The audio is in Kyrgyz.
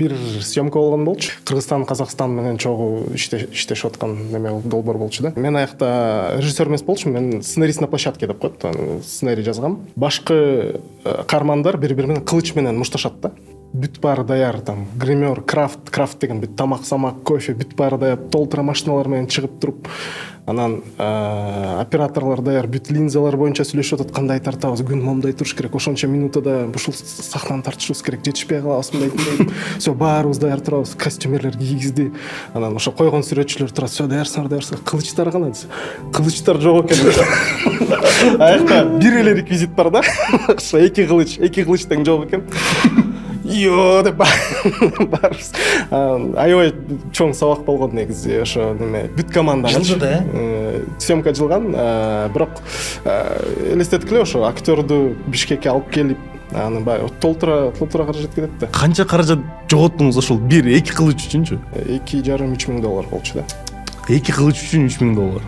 бир съемка болгон болчу. Кыргызстан, Казакстан менен чогуу иштешип аткан неме долбоор болчу да. Мен аякта режиссер эмес болчумун, мен сценарист на площадке деп коет. Сценарий жазгам. Башкы каармандар бири-бири менен кылыч менен мушташат да. Бүт баары даяр, там гример, крафт деген бүт тамак, кофе, бүт баары даяр, толтура машиналар менен чыгып туруп, анан операторлор даяр, бүт линзалар боюнча сүйлөшүп атат, кандай тартабыз, күн момундай туруш керек, ошончо минутада ушул сахнаны тартышыбыз керек, жетишпей калабыз мындай. Всё, баарыбыз даяр турабыз, костюмерлер кийгизди. Анан ошо койгон сүрөтчүлөр турат, всё, даярсыңар. Кылычтар кана десе. Кылычтар жок экен. Аякта бир эле реквизит бар да. Ошо эки кылыч тең жок экен. Йоо деп барыбыз. Аябай чоң сабак болгон негизи ошо неме бүт командага. Жылды да? Съемка жылган, бирок элестеттик эле ошо актёрду Бишкекке алып келип, аны баягы толтура каражат кетет да. Канча каражат жоготтуңуз ошол бир эки кылыч үчүнчү? $2,5–3 миң болчу да. Эки кылыч үчүн $3,000.